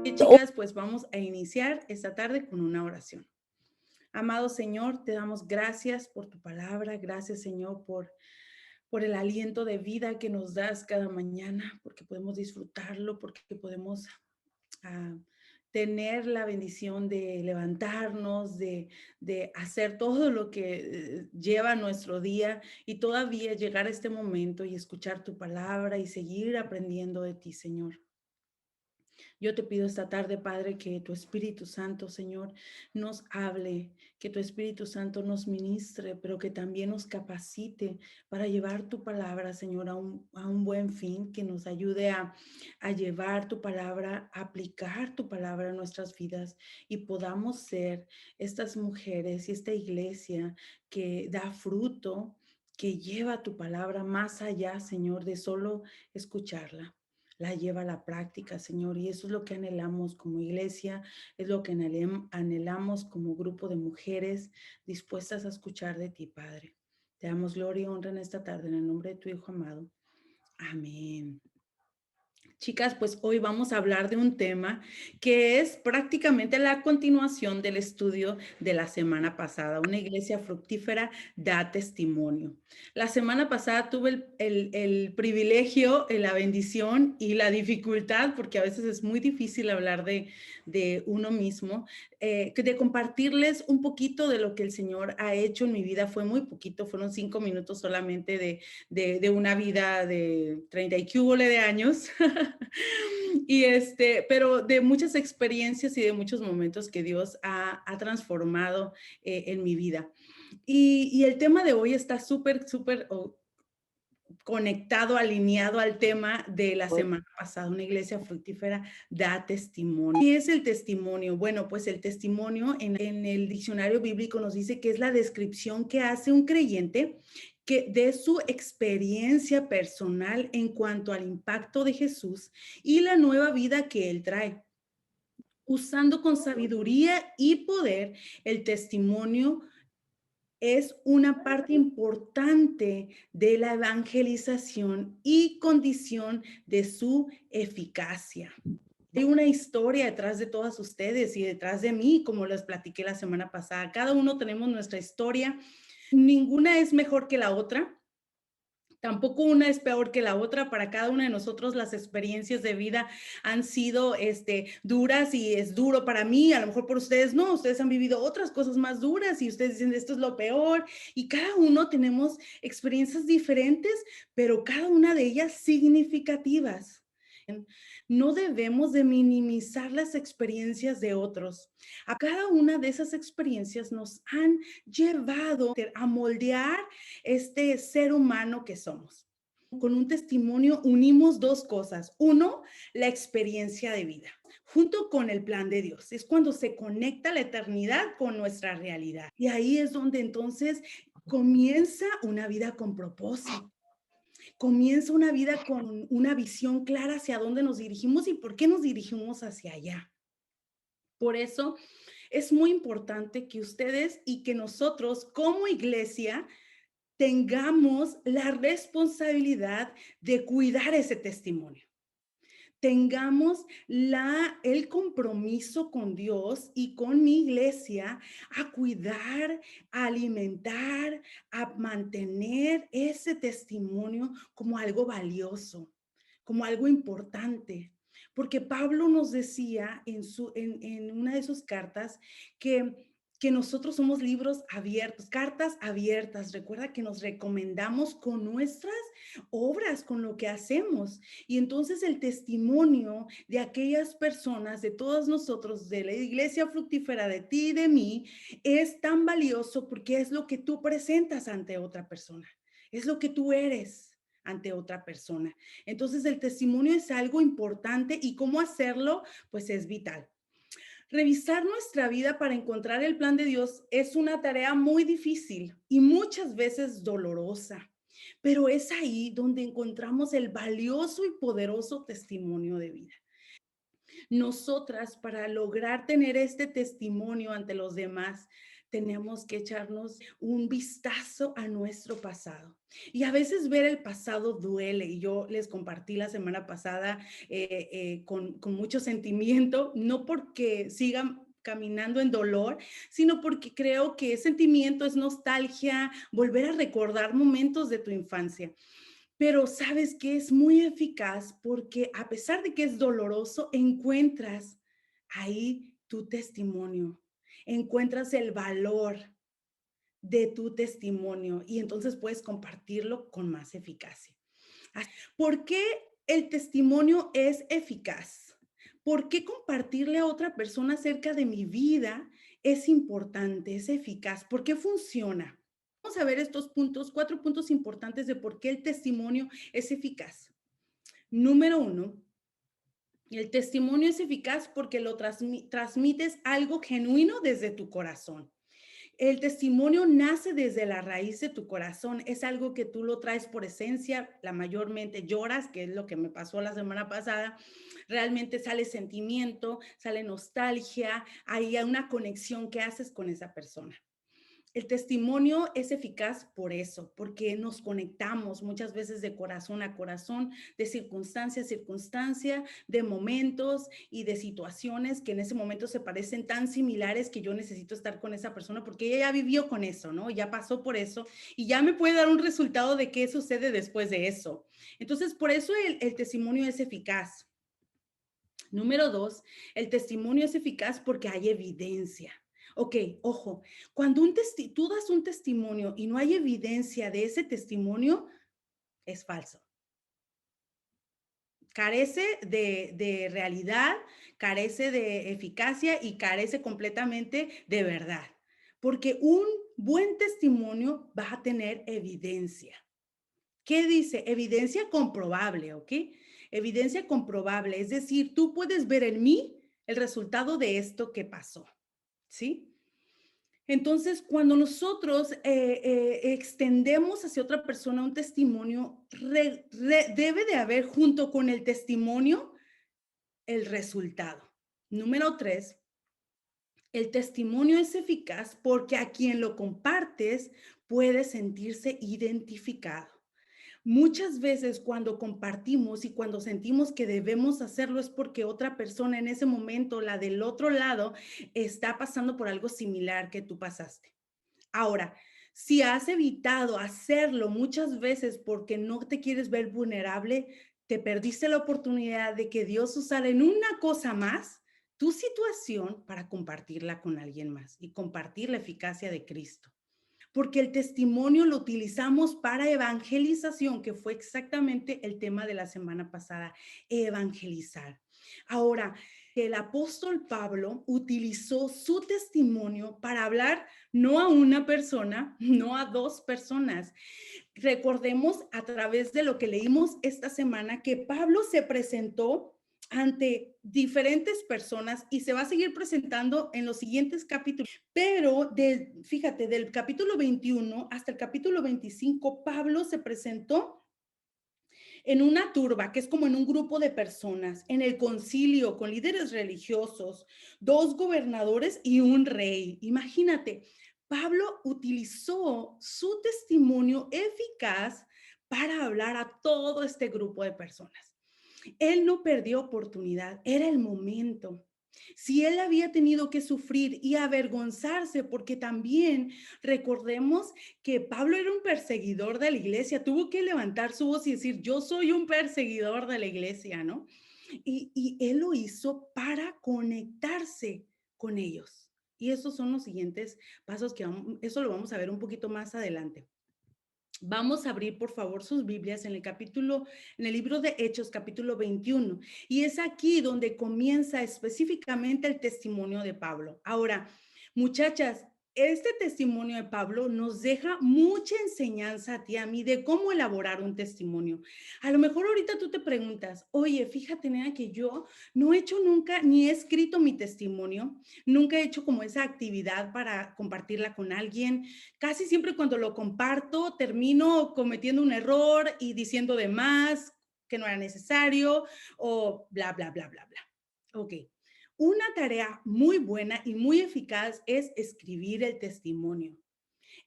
Bien, chicas, pues vamos a iniciar esta tarde con una oración. Amado Señor, te damos gracias por tu palabra, gracias Señor por el aliento de vida que nos das cada mañana, porque podemos disfrutarlo, porque podemos ah, tener la bendición de levantarnos, de hacer todo lo que lleva nuestro día y todavía llegar a este momento y escuchar tu palabra y seguir aprendiendo de ti, Señor. Yo te pido esta tarde, Padre, que tu Espíritu Santo, Señor, nos hable, que tu Espíritu Santo nos ministre, pero que también nos capacite para llevar tu palabra, Señor, a un buen fin, que nos ayude a llevar tu palabra, a aplicar tu palabra en nuestras vidas y podamos ser estas mujeres y esta iglesia que da fruto, que lleva tu palabra más allá, Señor, de solo escucharla, la lleva a la práctica, Señor. Y eso es lo que anhelamos como iglesia, es lo que anhelamos como grupo de mujeres dispuestas a escuchar de ti, Padre. Te damos gloria y honra en esta tarde, en el nombre de tu Hijo amado. Amén. Chicas, pues hoy vamos a hablar de un tema que es prácticamente la continuación del estudio de la semana pasada. Una iglesia fructífera da testimonio. La semana pasada tuve el privilegio, la bendición y la dificultad, porque a veces es muy difícil hablar de uno mismo, de compartirles un poquito de lo que el Señor ha hecho en mi vida. Fue muy poquito, fueron 5 minutos solamente de una vida de 30 y cúbole de años. Y pero de muchas experiencias y de muchos momentos que Dios ha transformado en mi vida. Y el tema de hoy está súper conectado, alineado al tema de la semana pasada. Una iglesia fructífera da testimonio. ¿Qué es el testimonio? Bueno, pues el testimonio en el diccionario bíblico nos dice que es la descripción que hace un creyente que de su experiencia personal en cuanto al impacto de Jesús y la nueva vida que él trae. Usando con sabiduría y poder, el testimonio es una parte importante de la evangelización y condición de su eficacia. Hay una historia detrás de todas ustedes y detrás de mí, como les platiqué la semana pasada. Cada uno tenemos nuestra historia. Ninguna es mejor que la otra. Tampoco una es peor que la otra. Para cada una de nosotros las experiencias de vida han sido duras y es duro para mí. A lo mejor por ustedes no, ustedes han vivido otras cosas más duras y ustedes dicen esto es lo peor. Y cada uno tenemos experiencias diferentes, pero cada una de ellas significativas. No debemos de minimizar las experiencias de otros. A cada una de esas experiencias nos han llevado a moldear este ser humano que somos. Con un testimonio unimos dos cosas. Uno, la experiencia de vida, junto con el plan de Dios. Es cuando se conecta la eternidad con nuestra realidad. Y ahí es donde entonces comienza una vida con propósito. Comienza una vida con una visión clara hacia dónde nos dirigimos y por qué nos dirigimos hacia allá. Por eso es muy importante que ustedes y que nosotros como iglesia tengamos la responsabilidad de cuidar ese testimonio. Tengamos el compromiso con Dios y con mi iglesia a cuidar, a alimentar, a mantener ese testimonio como algo valioso, como algo importante. Porque Pablo nos decía en una de sus cartas que nosotros somos libros abiertos, cartas abiertas. Recuerda que nos recomendamos con nuestras obras, con lo que hacemos. Y entonces el testimonio de aquellas personas, de todos nosotros, de la iglesia fructífera, de ti y de mí, es tan valioso porque es lo que tú presentas ante otra persona, es lo que tú eres ante otra persona. Entonces el testimonio es algo importante y cómo hacerlo, pues es vital. Revisar nuestra vida para encontrar el plan de Dios es una tarea muy difícil y muchas veces dolorosa, pero es ahí donde encontramos el valioso y poderoso testimonio de vida. Nosotras, para lograr tener este testimonio ante los demás, tenemos que echarnos un vistazo a nuestro pasado. Y a veces ver el pasado duele. Y yo les compartí la semana pasada con mucho sentimiento, no porque sigan caminando en dolor, sino porque creo que ese sentimiento es nostalgia, volver a recordar momentos de tu infancia. Pero sabes que es muy eficaz porque a pesar de que es doloroso, encuentras ahí tu testimonio, encuentras el valor de tu testimonio y entonces puedes compartirlo con más eficacia. ¿Por qué el testimonio es eficaz? ¿Por qué compartirle a otra persona acerca de mi vida es importante, es eficaz? ¿Por qué funciona? Vamos a ver estos puntos, 4 puntos importantes de por qué el testimonio es eficaz. Número uno, el testimonio es eficaz porque lo transmites algo genuino desde tu corazón. El testimonio nace desde la raíz de tu corazón, es algo que tú lo traes por esencia, la mayormente lloras, que es lo que me pasó la semana pasada, realmente sale sentimiento, sale nostalgia, hay una conexión que haces con esa persona. El testimonio es eficaz por eso, porque nos conectamos muchas veces de corazón a corazón, de circunstancia a circunstancia, de momentos y de situaciones que en ese momento se parecen tan similares que yo necesito estar con esa persona porque ella ya vivió con eso, ¿no? Ya pasó por eso y ya me puede dar un resultado de qué sucede después de eso. Entonces, por eso el testimonio es eficaz. Número dos, el testimonio es eficaz porque hay evidencia. Ok, ojo, cuando tú das un testimonio y no hay evidencia de ese testimonio, es falso. Carece de realidad, carece de eficacia y carece completamente de verdad. Porque un buen testimonio va a tener evidencia. ¿Qué dice? Evidencia comprobable, ¿ok? Evidencia comprobable, es decir, tú puedes ver en mí el resultado de esto que pasó, ¿sí? Entonces, cuando nosotros extendemos hacia otra persona un testimonio, debe de haber junto con el testimonio el resultado. Número tres, el testimonio es eficaz porque a quien lo compartes puede sentirse identificado. Muchas veces cuando compartimos y cuando sentimos que debemos hacerlo es porque otra persona en ese momento, la del otro lado, está pasando por algo similar que tú pasaste. Ahora, si has evitado hacerlo muchas veces porque no te quieres ver vulnerable, te perdiste la oportunidad de que Dios usara en una cosa más tu situación para compartirla con alguien más y compartir la eficacia de Cristo porque el testimonio lo utilizamos para evangelización, que fue exactamente el tema de la semana pasada, evangelizar. Ahora, el apóstol Pablo utilizó su testimonio para hablar no a una persona, no a dos personas. Recordemos a través de lo que leímos esta semana que Pablo se presentó ante diferentes personas y se va a seguir presentando en los siguientes capítulos. Pero fíjate, del capítulo 21 hasta el capítulo 25, Pablo se presentó en una turba, que es como en un grupo de personas, en el concilio, con líderes religiosos, dos gobernadores y un rey. Imagínate, Pablo utilizó su testimonio eficaz para hablar a todo este grupo de personas. Él no perdió oportunidad, era el momento. Si él había tenido que sufrir y avergonzarse, porque también recordemos que Pablo era un perseguidor de la iglesia, tuvo que levantar su voz y decir, yo soy un perseguidor de la iglesia, ¿no? Y él lo hizo para conectarse con ellos. Y esos son los siguientes pasos eso lo vamos a ver un poquito más adelante. Vamos a abrir, por favor, sus Biblias en el libro de Hechos, capítulo 21. Y es aquí donde comienza específicamente el testimonio de Pablo. Ahora, muchachas, este testimonio de Pablo nos deja mucha enseñanza a ti, a mí, de cómo elaborar un testimonio. A lo mejor ahorita tú te preguntas, oye, fíjate, nena, que yo no he hecho nunca, ni he escrito mi testimonio, nunca he hecho como esa actividad para compartirla con alguien. Casi siempre cuando lo comparto termino cometiendo un error y diciendo de más que no era necesario o bla, bla, bla, bla, bla. Ok. Una tarea muy buena y muy eficaz es escribir el testimonio.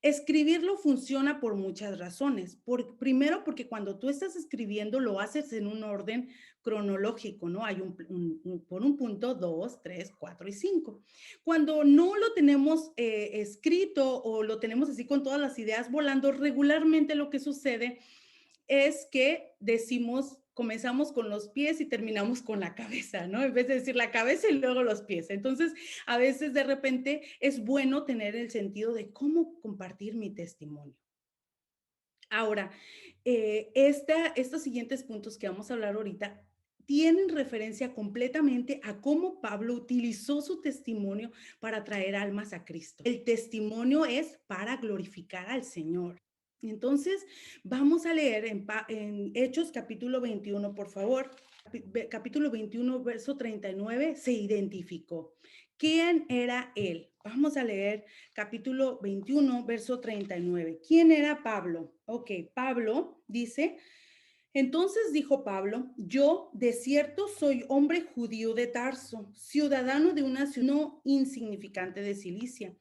Escribirlo funciona por muchas razones. Primero, porque cuando tú estás escribiendo lo haces en un orden cronológico, ¿no? Hay por un punto, dos, tres, cuatro y cinco. Cuando no lo tenemos escrito o lo tenemos así con todas las ideas volando, regularmente lo que sucede es que decimos, comenzamos con los pies y terminamos con la cabeza, ¿no? En vez de decir la cabeza y luego los pies. Entonces, a veces de repente es bueno tener el sentido de cómo compartir mi testimonio. Ahora, estos siguientes puntos que vamos a hablar ahorita tienen referencia completamente a cómo Pablo utilizó su testimonio para traer almas a Cristo. El testimonio es para glorificar al Señor. Entonces, vamos a leer en Hechos capítulo 21, por favor. Capítulo 21, verso 39, se identificó. ¿Quién era él? Vamos a leer capítulo 21, verso 39. ¿Quién era Pablo? Ok, Pablo dice, entonces dijo Pablo, yo de cierto soy hombre judío de Tarso, ciudadano de una ciudad no insignificante de Cilicia,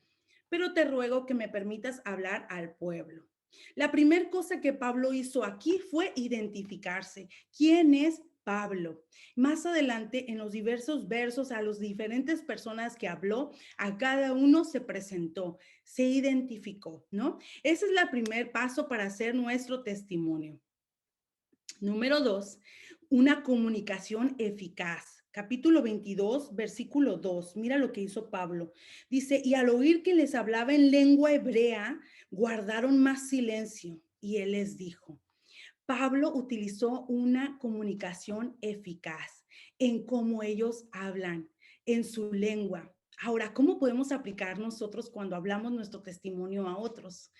pero te ruego que me permitas hablar al pueblo. La primera cosa que Pablo hizo aquí fue identificarse. ¿Quién es Pablo? Más adelante, en los diversos versos, a las diferentes personas que habló, a cada uno se presentó, se identificó, ¿no? Ese es el primer paso para hacer nuestro testimonio. Número 2, una comunicación eficaz. Capítulo 22, versículo 2. Mira lo que hizo Pablo. Dice, y al oír que les hablaba en lengua hebrea, guardaron más silencio. Y él les dijo, Pablo utilizó una comunicación eficaz en cómo ellos hablan, en su lengua. Ahora, ¿cómo podemos aplicar nosotros cuando hablamos nuestro testimonio a otros?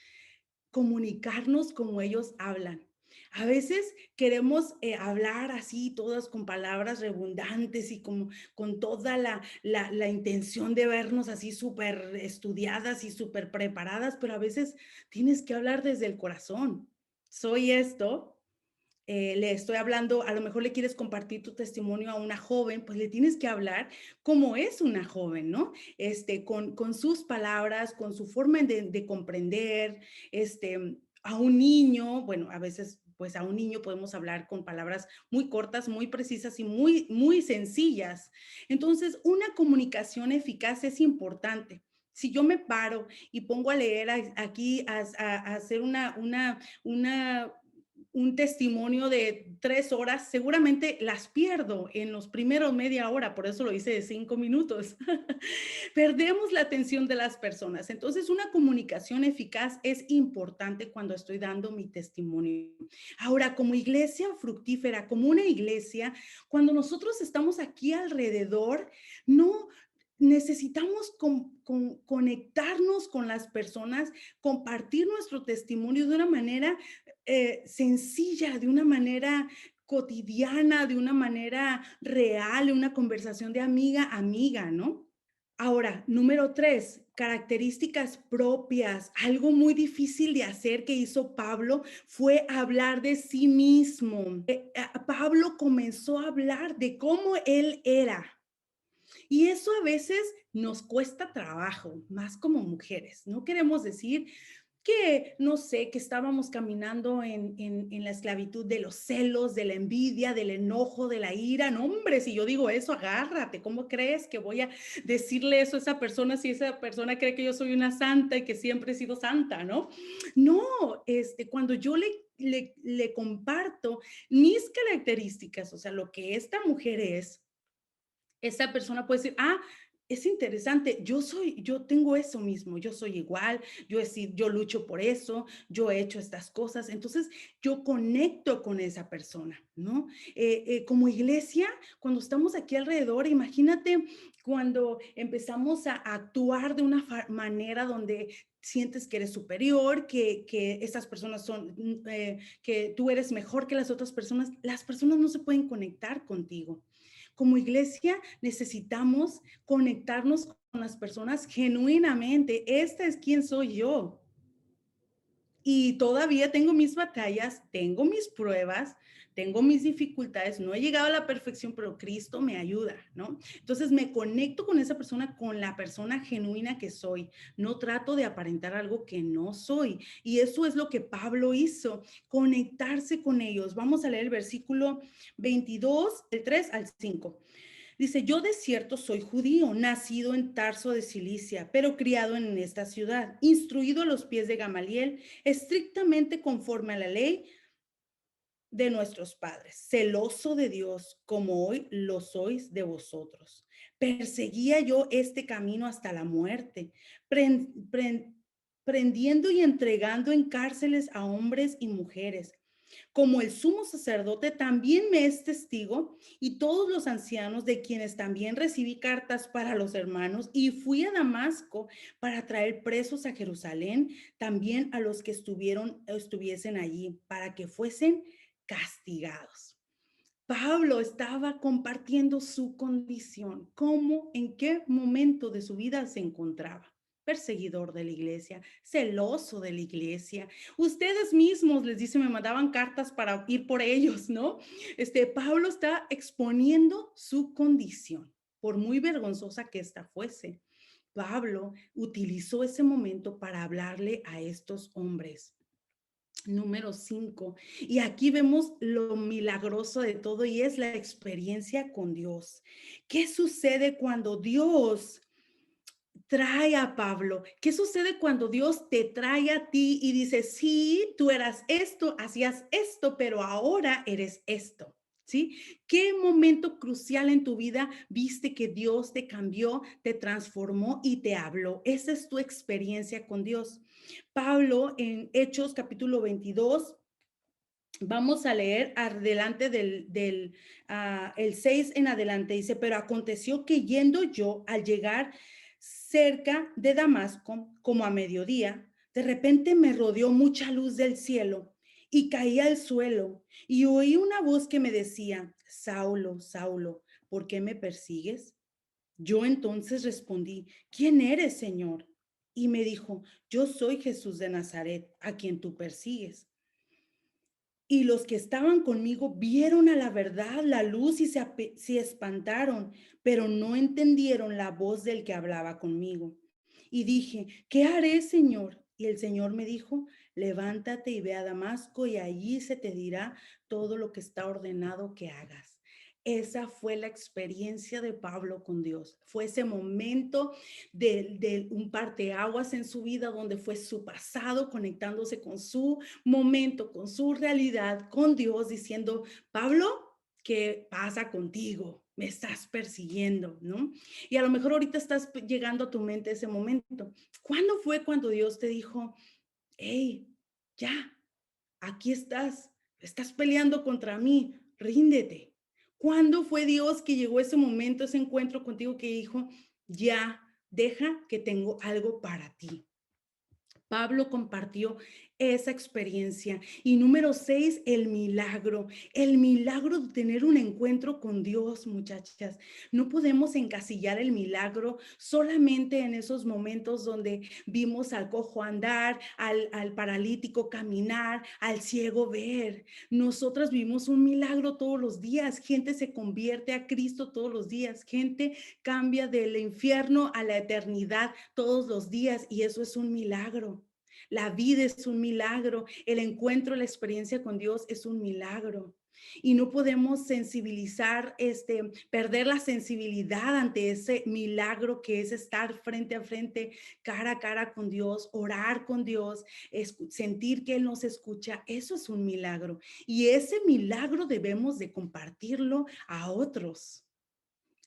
Comunicarnos como ellos hablan. A veces queremos hablar así, todas con palabras redundantes y como con toda la intención de vernos así súper estudiadas y súper preparadas, pero a veces tienes que hablar desde el corazón. Soy esto, le estoy hablando, a lo mejor le quieres compartir tu testimonio a una joven, pues le tienes que hablar como es una joven, ¿no? Con sus palabras, con su forma de comprender, a un niño, bueno, a veces pues a un niño podemos hablar con palabras muy cortas, muy precisas y muy sencillas. Entonces, una comunicación eficaz es importante. Si yo me paro y pongo a leer aquí, a hacer un testimonio de 3 horas, seguramente las pierdo en los primeros media hora, por eso lo hice de 5 minutos. Perdemos la atención de las personas. Entonces, una comunicación eficaz es importante cuando estoy dando mi testimonio. Ahora, como iglesia fructífera, como una iglesia, cuando nosotros estamos aquí alrededor, no necesitamos conectarnos con las personas, compartir nuestro testimonio de una manera sencilla, de una manera cotidiana, de una manera real, una conversación de amiga a amiga, ¿no? Ahora, número 3, características propias. Algo muy difícil de hacer que hizo Pablo fue hablar de sí mismo. Pablo comenzó a hablar de cómo él era. Y eso a veces nos cuesta trabajo, más como mujeres. No queremos decir que, no sé, que estábamos caminando en la esclavitud de los celos, de la envidia, del enojo, de la ira. No, hombre, si yo digo eso, agárrate. ¿Cómo crees que voy a decirle eso a esa persona si esa persona cree que yo soy una santa y que siempre he sido santa, ¿no? No, cuando yo le comparto mis características, o sea, lo que esta mujer es, esa persona puede decir, ah, es interesante, yo tengo eso mismo, yo soy igual, yo lucho por eso, yo he hecho estas cosas, entonces yo conecto con esa persona, ¿no? Como iglesia, cuando estamos aquí alrededor, imagínate cuando empezamos a actuar de una manera donde sientes que eres superior, que estas personas que tú eres mejor que las personas no se pueden conectar contigo. Como iglesia necesitamos conectarnos con las personas genuinamente. Esta es quien soy yo. Y todavía tengo mis batallas, tengo mis pruebas, tengo mis dificultades, no he llegado a la perfección, pero Cristo me ayuda, ¿no? Entonces me conecto con esa persona, con la persona genuina que soy. No trato de aparentar algo que no soy. Y eso es lo que Pablo hizo, conectarse con ellos. Vamos a leer el versículo 22, del 3 al 5. Dice, yo de cierto soy judío, nacido en Tarso de Cilicia, pero criado en esta ciudad, instruido a los pies de Gamaliel, estrictamente conforme a la ley de nuestros padres, celoso de Dios, como hoy lo sois de vosotros. Perseguía yo este camino hasta la muerte, prendiendo y entregando en cárceles a hombres y mujeres. Como el sumo sacerdote también me es testigo y todos los ancianos de quienes también recibí cartas para los hermanos y fui a Damasco para traer presos a Jerusalén, también a los que estuviesen allí, para que fuesen castigados. Pablo estaba compartiendo su condición, cómo, en qué momento de su vida se encontraba. Perseguidor de la iglesia, celoso de la iglesia. Ustedes mismos, les dice, me mandaban cartas para ir por ellos, ¿no? Pablo está exponiendo su condición, por muy vergonzosa que ésta fuese. Pablo utilizó ese momento para hablarle a estos hombres. Número 5. Y aquí vemos lo milagroso de todo y es la experiencia con Dios. ¿Qué sucede cuando Dios trae a Pablo? ¿Qué sucede cuando Dios te trae a ti y dice, sí, tú eras esto, hacías esto, pero ahora eres esto? ¿Sí? ¿Qué momento crucial en tu vida viste que Dios te cambió, te transformó y te habló? Esa es tu experiencia con Dios. Pablo en Hechos capítulo 22, vamos a leer adelante el 6 en adelante, dice, pero aconteció que yendo yo al llegar cerca de Damasco, como a mediodía, de repente me rodeó mucha luz del cielo y caí al suelo y oí una voz que me decía, Saulo, Saulo, ¿por qué me persigues? Yo entonces respondí, ¿quién eres, Señor? Y me dijo, yo soy Jesús de Nazaret, a quien tú persigues. Y los que estaban conmigo vieron a la verdad la luz y se espantaron, pero no entendieron la voz del que hablaba conmigo. Y dije, ¿qué haré, Señor? Y el Señor me dijo, levántate y ve a Damasco y allí se te dirá todo lo que está ordenado que hagas. Esa fue la experiencia de Pablo con Dios. Fue ese momento de un parteaguas en su vida donde fue su pasado conectándose con su momento, con su realidad, con Dios, diciendo, Pablo, ¿qué pasa contigo? Me estás persiguiendo, ¿no? Y a lo mejor ahorita estás llegando a tu mente ese momento. ¿Cuándo fue cuando Dios te dijo, hey, ya, aquí estás peleando contra mí, ríndete? ¿Cuándo fue Dios que llegó ese momento, ese encuentro contigo que dijo, ya, deja que tengo algo para ti? Pablo compartió esa experiencia. Y número 6, el milagro de tener un encuentro con Dios, muchachas. No podemos encasillar el milagro solamente en esos momentos donde vimos al cojo andar, al paralítico caminar, al ciego ver. Nosotras vivimos un milagro todos los días. Gente se convierte a Cristo todos los días. Gente cambia del infierno a la eternidad todos los días y eso es un milagro. La vida es un milagro, el encuentro, la experiencia con Dios es un milagro. Y no podemos perder la sensibilidad ante ese milagro que es estar frente a frente, cara a cara con Dios, orar con Dios, sentir que Él nos escucha. Eso es un milagro. Y ese milagro debemos de compartirlo a otros.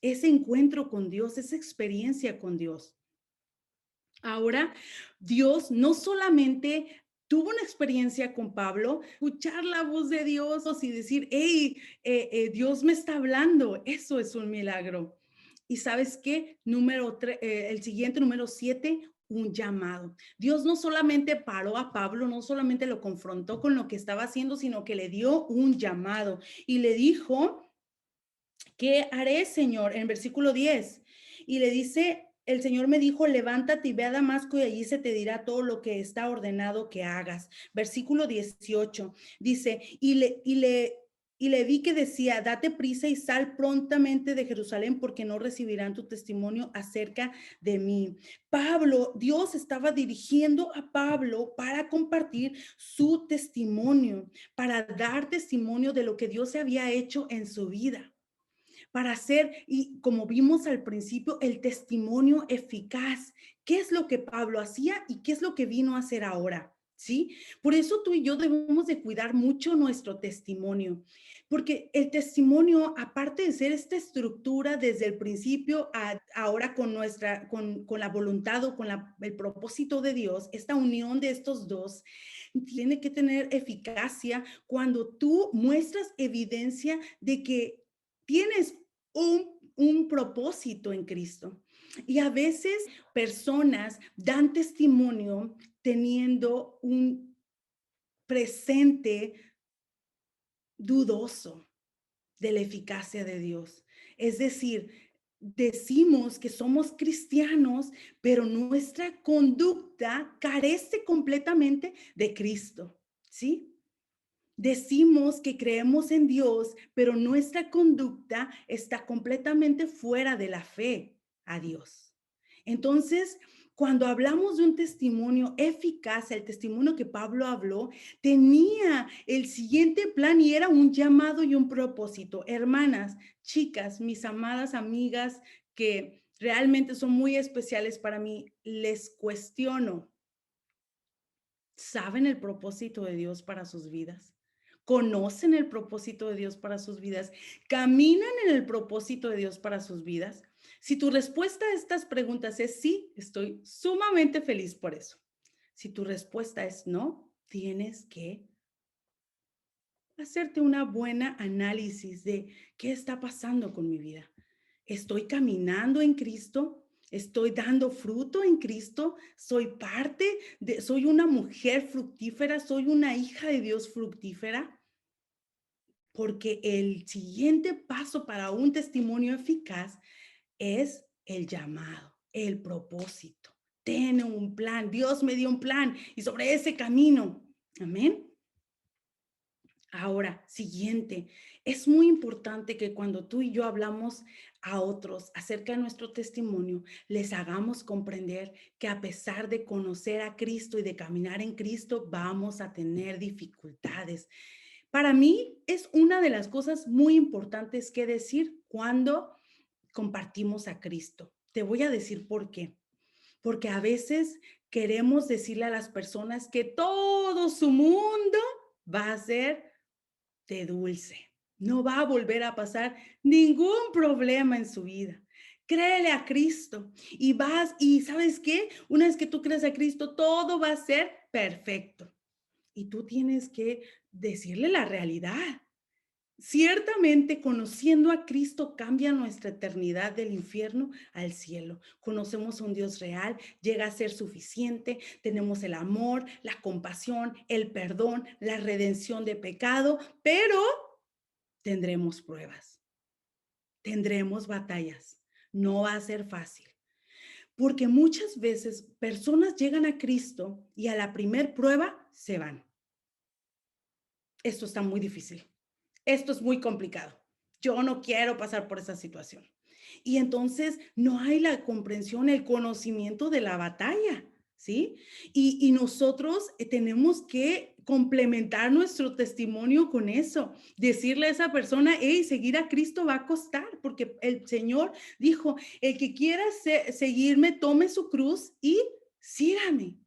Ese encuentro con Dios, esa experiencia con Dios. Ahora, Dios no solamente tuvo una experiencia con Pablo, escuchar la voz de Dios y decir, hey, Dios me está hablando, eso es un milagro. Y sabes qué, el siguiente, número 7, un llamado. Dios no solamente paró a Pablo, no solamente lo confrontó con lo que estaba haciendo, sino que le dio un llamado y le dijo, ¿qué haré, Señor? En versículo 10. Y le dice, el Señor me dijo, levántate y ve a Damasco y allí se te dirá todo lo que está ordenado que hagas. Versículo 18 dice, y le vi que decía, date prisa y sal prontamente de Jerusalén porque no recibirán tu testimonio acerca de mí. Pablo, Dios estaba dirigiendo a Pablo para compartir su testimonio, para dar testimonio de lo que Dios había hecho en su vida, para hacer, y como vimos al principio, el testimonio eficaz. ¿Qué es lo que Pablo hacía y qué es lo que vino a hacer ahora? ¿Sí? Por eso tú y yo debemos de cuidar mucho nuestro testimonio, porque el testimonio, aparte de ser esta estructura desde el principio a ahora con nuestra, con la voluntad o con el propósito de Dios, esta unión de estos dos, tiene que tener eficacia cuando tú muestras evidencia de que tienes un propósito en Cristo. Y a veces personas dan testimonio teniendo un presente dudoso de la eficacia de Dios. Es decir, decimos que somos cristianos, pero nuestra conducta carece completamente de Cristo, ¿sí? Decimos que creemos en Dios, pero nuestra conducta está completamente fuera de la fe a Dios. Entonces, cuando hablamos de un testimonio eficaz, el testimonio que Pablo habló, tenía el siguiente plan y era un llamado y un propósito. Hermanas, chicas, mis amadas amigas que realmente son muy especiales para mí, les cuestiono. ¿Saben el propósito de Dios para sus vidas? ¿Conocen el propósito de Dios para sus vidas? ¿Caminan en el propósito de Dios para sus vidas? Si tu respuesta a estas preguntas es sí, estoy sumamente feliz por eso. Si tu respuesta es no, tienes que hacerte una buena análisis de qué está pasando con mi vida. ¿Estoy caminando en Cristo? ¿Estoy dando fruto en Cristo? ¿Soy una mujer fructífera? ¿Soy una hija de Dios fructífera? Porque el siguiente paso para un testimonio eficaz es el llamado, el propósito. Tiene un plan. Dios me dio un plan y sobre ese camino. Amén. Ahora, siguiente, es muy importante que cuando tú y yo hablamos a otros acerca de nuestro testimonio, les hagamos comprender que a pesar de conocer a Cristo y de caminar en Cristo, vamos a tener dificultades. Para mí es una de las cosas muy importantes que decir cuando compartimos a Cristo. Te voy a decir por qué. Porque a veces queremos decirle a las personas que todo su mundo va a ser de dulce. No va a volver a pasar ningún problema en su vida. Créele a Cristo y vas, y ¿sabes qué? Una vez que tú crees a Cristo, todo va a ser perfecto. Y tú tienes que decirle la realidad. Ciertamente, conociendo a Cristo cambia nuestra eternidad del infierno al cielo. Conocemos a un Dios real, llega a ser suficiente, tenemos el amor, la compasión, el perdón, la redención de pecado, pero tendremos pruebas, tendremos batallas. No va a ser fácil, porque muchas veces personas llegan a Cristo y a la primer prueba se van. Esto está muy difícil. Esto es muy complicado. Yo no quiero pasar por esa situación. Y entonces no hay la comprensión, el conocimiento de la batalla, ¿sí? Y nosotros tenemos que complementar nuestro testimonio con eso, decirle a esa persona, hey, seguir a Cristo va a costar, porque el Señor dijo, el que quiera seguirme, tome su cruz y sígame.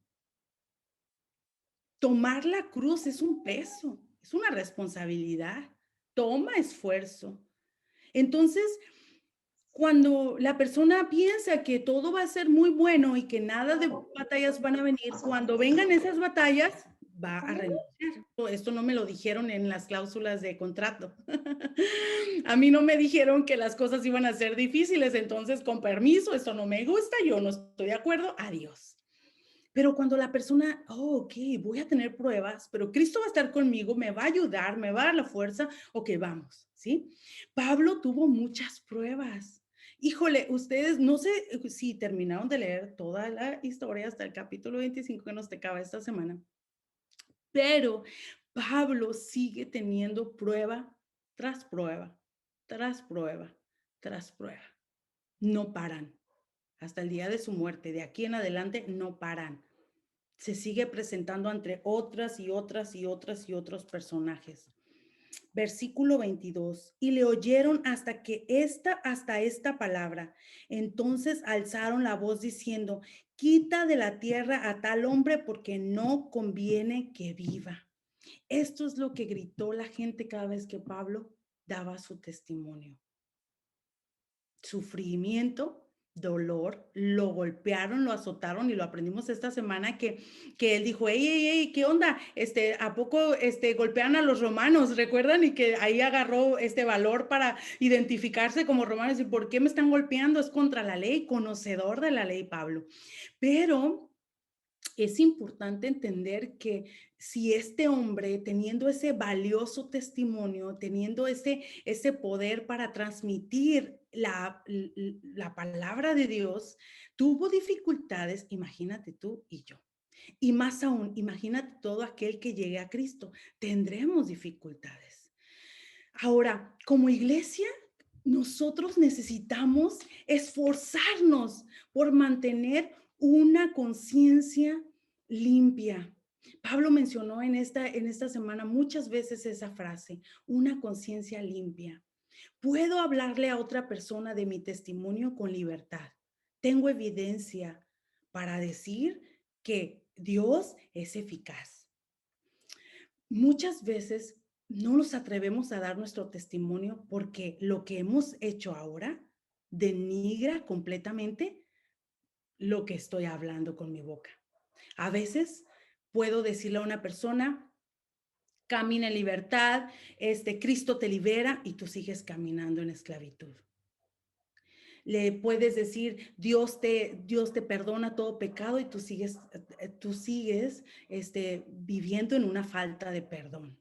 Tomar la cruz es un peso, es una responsabilidad, toma esfuerzo. Entonces, cuando la persona piensa que todo va a ser muy bueno y que nada de batallas van a venir, cuando vengan esas batallas, va a renunciar. Esto no me lo dijeron en las cláusulas de contrato. A mí no me dijeron que las cosas iban a ser difíciles, entonces, con permiso, esto no me gusta, yo no estoy de acuerdo, adiós. Pero cuando la persona, oh, ok, voy a tener pruebas, pero Cristo va a estar conmigo, me va a ayudar, me va a dar la fuerza, ok, vamos, ¿sí? Pablo tuvo muchas pruebas. Híjole, ustedes, no sé si terminaron de leer toda la historia hasta el capítulo 25 que nos tocaba esta semana, pero Pablo sigue teniendo prueba tras prueba, tras prueba, tras prueba. No paran. Hasta el día de su muerte, de aquí en adelante, no paran. Se sigue presentando entre otras y otras y otras y otros personajes. Versículo 22. Y le oyeron hasta esta palabra. Entonces alzaron la voz diciendo: quita de la tierra a tal hombre, porque no conviene que viva. Esto es lo que gritó la gente cada vez que Pablo daba su testimonio. Sufrimiento, dolor, lo golpearon, lo azotaron, y lo aprendimos esta semana que él dijo: hey, ¿qué onda? ¿A poco golpean a los romanos? ¿Recuerdan? Y que ahí agarró este valor para identificarse como romanos. ¿Y por qué me están golpeando? Es contra la ley, conocedor de la ley, Pablo. Pero es importante entender que si este hombre, teniendo ese valioso testimonio, teniendo ese poder para transmitir la palabra de Dios, tuvo dificultades, imagínate tú y yo. Y más aún, imagínate todo aquel que llegue a Cristo, tendremos dificultades. Ahora, como iglesia, nosotros necesitamos esforzarnos por mantener una conciencia limpia. Pablo mencionó en esta semana muchas veces esa frase: una conciencia limpia. Puedo hablarle a otra persona de mi testimonio con libertad. Tengo evidencia para decir que Dios es eficaz. Muchas veces no nos atrevemos a dar nuestro testimonio porque lo que hemos hecho ahora denigra completamente lo que estoy hablando con mi boca. A veces puedo decirle a una persona: camina en libertad, Cristo te libera, y tú sigues caminando en esclavitud. Le puedes decir: Dios te perdona todo pecado, y tú sigues viviendo en una falta de perdón.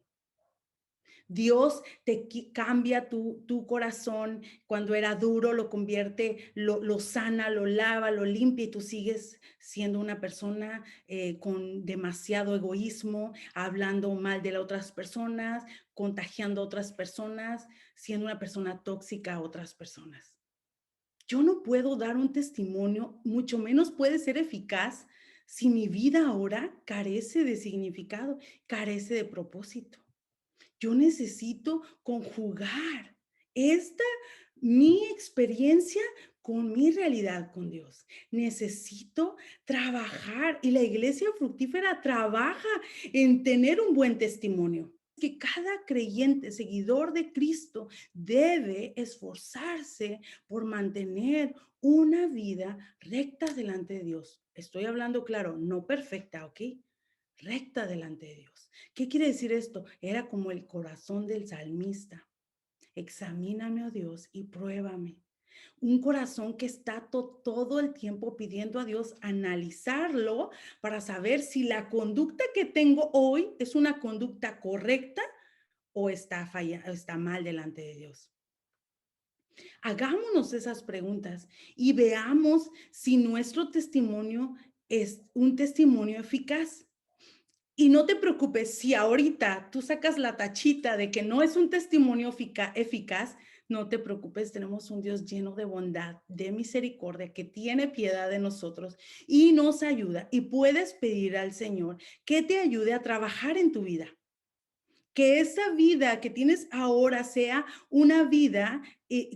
Dios te cambia tu corazón. Cuando era duro, lo convierte, lo sana, lo lava, lo limpia, y tú sigues siendo una persona con demasiado egoísmo, hablando mal de las otras personas, contagiando a otras personas, siendo una persona tóxica a otras personas. Yo no puedo dar un testimonio, mucho menos puede ser eficaz, si mi vida ahora carece de significado, carece de propósito. Yo necesito conjugar esta, mi experiencia, con mi realidad con Dios. Necesito trabajar, y la iglesia fructífera trabaja en tener un buen testimonio. Que cada creyente, seguidor de Cristo, debe esforzarse por mantener una vida recta delante de Dios. Estoy hablando, claro, no perfecta, ¿ok? Recta delante de Dios. ¿Qué quiere decir esto? Era como el corazón del salmista. Examíname, oh Dios, y pruébame. Un corazón que está todo el tiempo pidiendo a Dios analizarlo para saber si la conducta que tengo hoy es una conducta correcta o está mal delante de Dios. Hagámonos esas preguntas y veamos si nuestro testimonio es un testimonio eficaz. Y no te preocupes si ahorita tú sacas la tachita de que no es un testimonio eficaz. No te preocupes, tenemos un Dios lleno de bondad, de misericordia, que tiene piedad de nosotros y nos ayuda. Y puedes pedir al Señor que te ayude a trabajar en tu vida. Que esa vida que tienes ahora sea una vida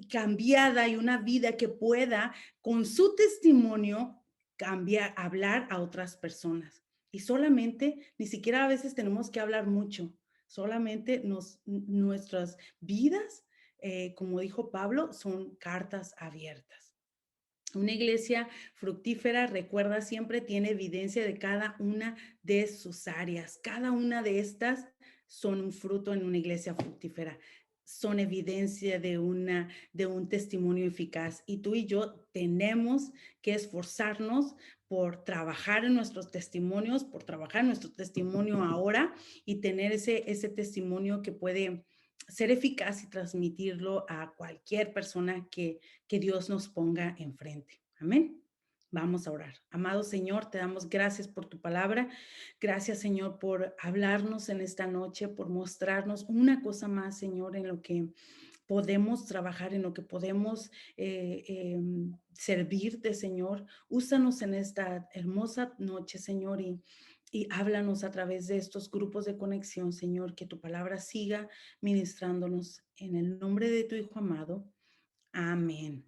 cambiada, y una vida que pueda, con su testimonio, cambiar, hablar a otras personas. Y solamente, ni siquiera a veces tenemos que hablar mucho, solamente nuestras vidas, como dijo Pablo, son cartas abiertas. Una iglesia fructífera, recuerda, siempre tiene evidencia de cada una de sus áreas. Cada una de estas son un fruto en una iglesia fructífera. Son evidencia de un testimonio eficaz. Y tú y yo tenemos que esforzarnos por trabajar en nuestros testimonios, por trabajar en nuestro testimonio ahora, y tener ese testimonio que puede ser eficaz y transmitirlo a cualquier persona que Dios nos ponga enfrente. Amén. Vamos a orar. Amado Señor, te damos gracias por tu palabra. Gracias, Señor, por hablarnos en esta noche, por mostrarnos una cosa más, Señor, en lo que podemos trabajar, en lo que podemos servirte, Señor. Úsanos en esta hermosa noche, Señor, y háblanos a través de estos grupos de conexión, Señor, que tu palabra siga ministrándonos en el nombre de tu Hijo amado. Amén.